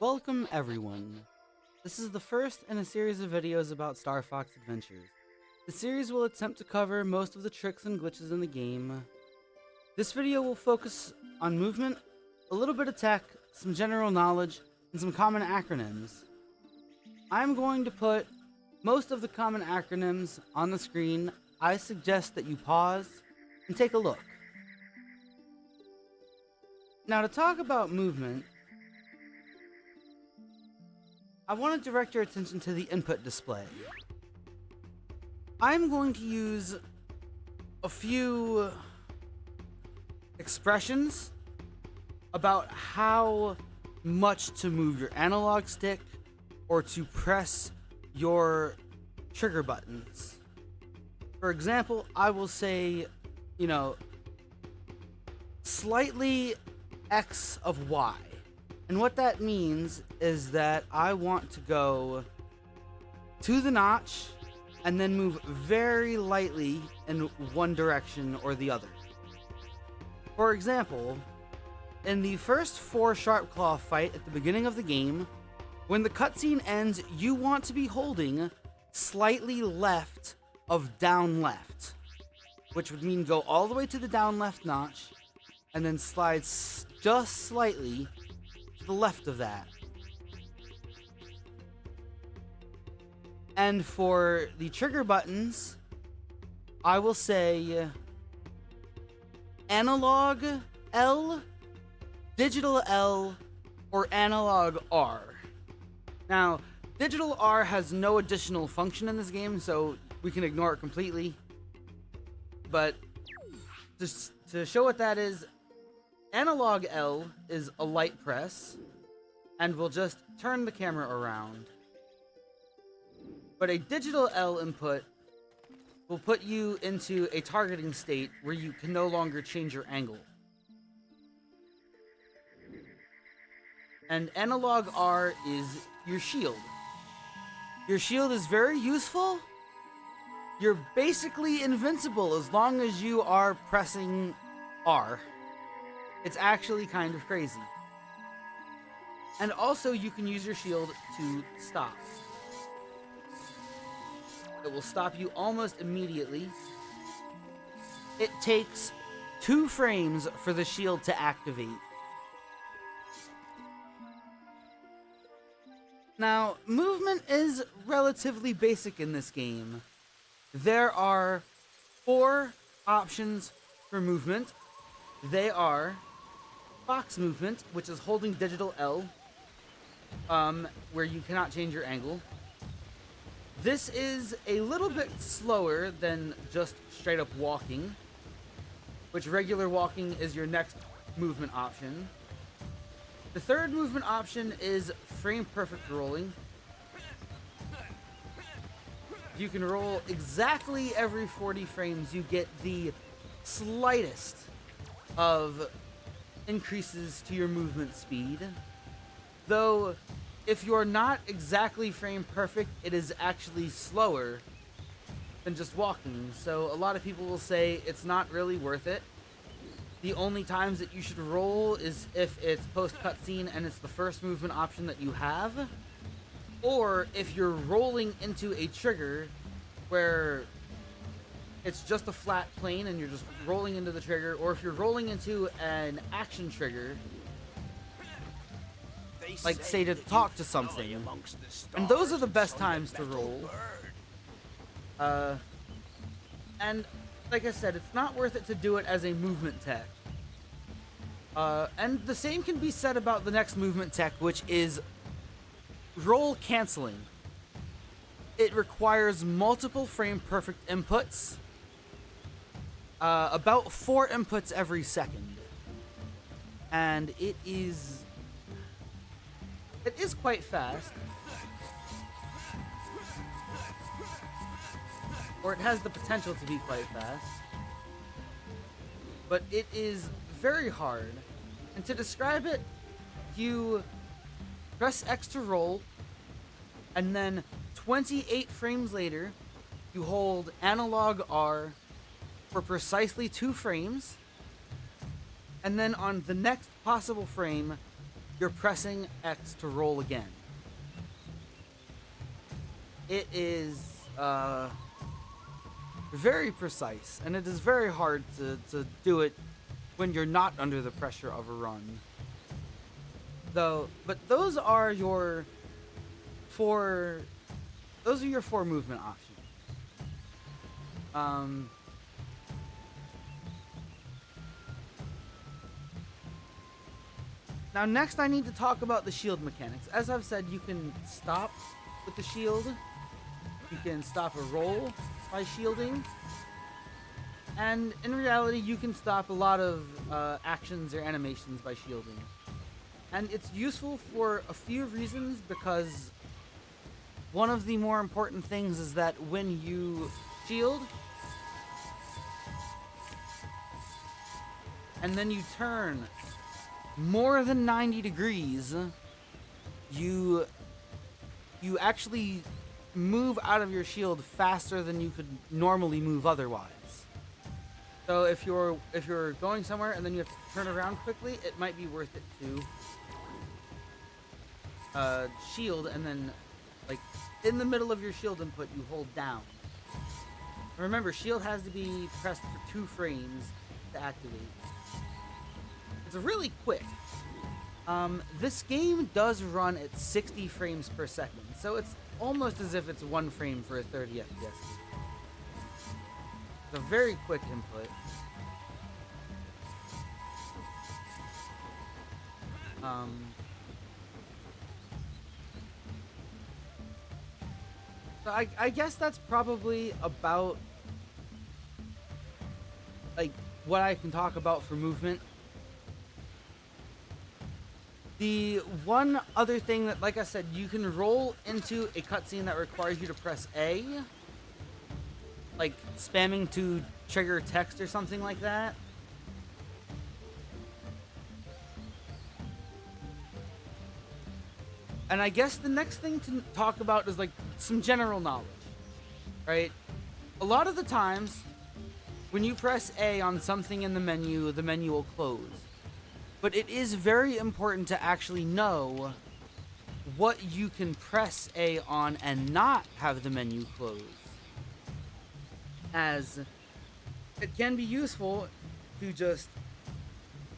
Welcome everyone. This is the first in a series of videos about Star Fox Adventures. The series will attempt to cover most of the tricks and glitches in the game. This video will focus on movement, a little bit of tech, some general knowledge, and some common acronyms. I'm going to put most of the common acronyms on the screen. I suggest that you pause and take a look. Now, to talk about movement, I want to direct your attention to the input display. I'm going to use a few expressions about how much to move your analog stick or to press your trigger buttons. For example, I will say, slightly X of Y. And what that means is that I want to go to the notch and then move very lightly in one direction or the other. For example, in the first 4 Sharp Claw fight at the beginning of the game, when the cutscene ends, you want to be holding slightly left of down left, which would mean go all the way to the down left notch and then slide just slightly to the left of that. And for the trigger buttons, I will say analog L, digital L, or analog R. Now, digital R has no additional function in this game, so we can ignore it completely. But just to show what that is, analog L is a light press, and we'll just turn the camera around. But a digital L input will put you into a targeting state where you can no longer change your angle. And analog R is your shield. Your shield is very useful. You're basically invincible as long as you are pressing R. It's actually kind of crazy. And also you can use your shield to stop. It will stop you almost immediately. It takes 2 frames for the shield to activate. Now, movement is relatively basic in this game. There are 4 options for movement. They are Fox movement, which is holding digital L, where you cannot change your angle. This is a little bit slower than just straight up walking, which regular walking is your next movement option. The third movement option is frame perfect rolling. You can roll exactly every 40 frames. You get the slightest of increases to your movement speed. Though, if you're not exactly frame perfect, it is actually slower than just walking. So a lot of people will say it's not really worth it. The only times that you should roll is if it's post cutscene and it's the first movement option that you have, or if you're rolling into a trigger where it's just a flat plane and you're just rolling into the trigger, or if you're rolling into an action trigger, like say to talk to something. And those are the best times to roll. And like I said, it's not worth it to do it as a movement tech. And the same can be said about the next movement tech, which is roll canceling. It requires multiple frame perfect inputs, about 4 inputs every second. And it is quite fast. Or it has the potential to be quite fast. But it is very hard. And to describe it, you press X to roll, and then 28 frames later, you hold analog R for precisely 2 frames, and then on the next possible frame, you're pressing X to roll again. It is very precise, and it is very hard to do it when you're not under the pressure of a run. But those are your four movement options. Now next I need to talk about the shield mechanics. As I've said, you can stop with the shield. You can stop a roll by shielding. And in reality, you can stop a lot of actions or animations by shielding. And it's useful for a few reasons, because one of the more important things is that when you shield and then you turn more than 90 degrees, you actually move out of your shield faster than you could normally move otherwise. So if you're going somewhere and then you have to turn around quickly, it might be worth it to shield, and then like in the middle of your shield input you hold down. Remember, shield has to be pressed for 2 frames to activate. It's really quick. This game does run at 60 frames per second, so it's almost as if it's 1 frame for a 30 FPS game. It's a very quick input. So I guess that's probably about like what I can talk about for movement. The one other thing that, like I said, you can roll into a cutscene that requires you to press A, like spamming to trigger text or something like that. And I guess the next thing to talk about is like some general knowledge, right? A lot of the times when you press A on something in the menu will close. But it is very important to actually know what you can press A on and not have the menu close, as it can be useful to just,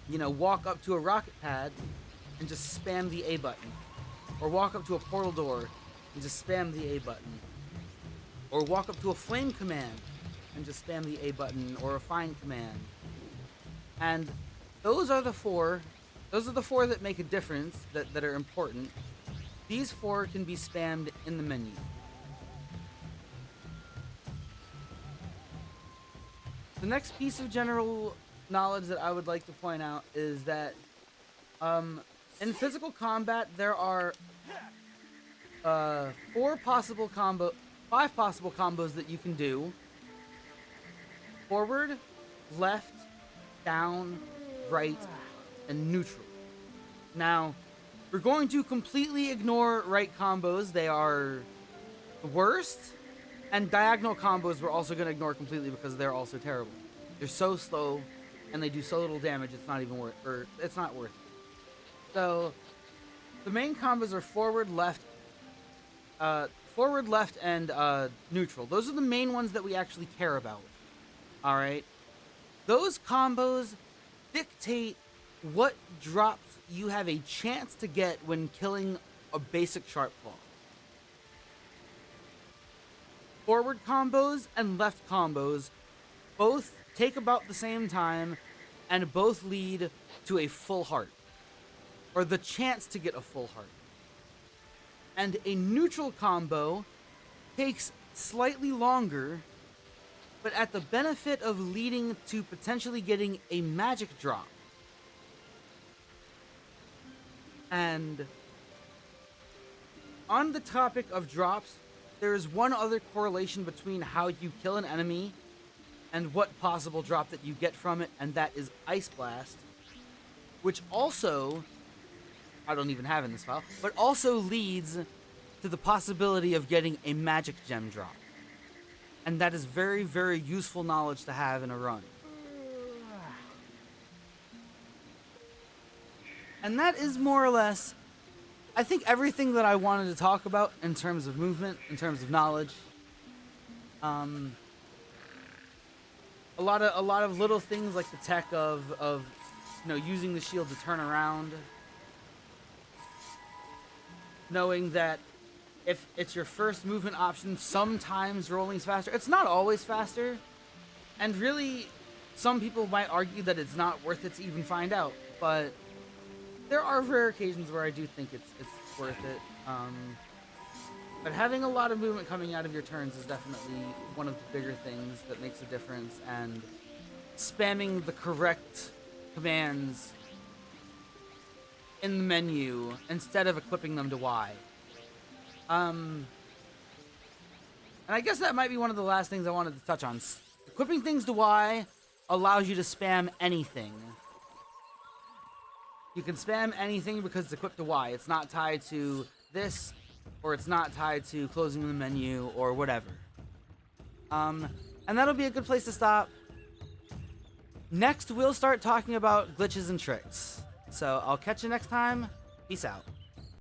walk up to a rocket pad and just spam the A button, or walk up to a portal door and just spam the A button, or walk up to a flame command and just spam the A button, or a find command. And those are the four that make a difference, that are important. These 4 can be spammed in the menu. The next piece of general knowledge that I would like to point out is that in physical combat there are 5 possible combos that you can do: forward, left, down, right, and neutral. Now, we're going to completely ignore right combos. They are the worst. And diagonal combos we're also going to ignore completely, because they're also terrible. They're so slow and they do so little damage, it's not worth it. So, the main combos are forward, left, and neutral. Those are the main ones that we actually care about. Alright? Those combos dictate what drops you have a chance to get when killing a basic Sharp Claw. Forward combos and left combos both take about the same time and both lead to a full heart, or the chance to get a full heart. And a neutral combo takes slightly longer, but at the benefit of leading to potentially getting a magic drop. And on the topic of drops, there is one other correlation between how you kill an enemy and what possible drop that you get from it, and that is Ice Blast, which also, I don't even have in this file, but also leads to the possibility of getting a magic gem drop. And that is very, very useful knowledge to have in a run. And that is more or less, I think, everything that I wanted to talk about in terms of movement, in terms of knowledge. A lot of little things like the tech of using the shield to turn around, knowing that if it's your first movement option, sometimes rolling's faster. It's not always faster, and really, some people might argue that it's not worth it to even find out. But there are rare occasions where I do think it's worth it. But having a lot of movement coming out of your turns is definitely one of the bigger things that makes a difference, and spamming the correct commands in the menu instead of equipping them to Y. And I guess that might be one of the last things I wanted to touch on. Equipping things to Y allows you to spam anything. You can spam anything because it's equipped to Y. It's not tied to this, or it's not tied to closing the menu, or whatever. And that'll be a good place to stop. Next, we'll start talking about glitches and tricks. So I'll catch you next time. Peace out.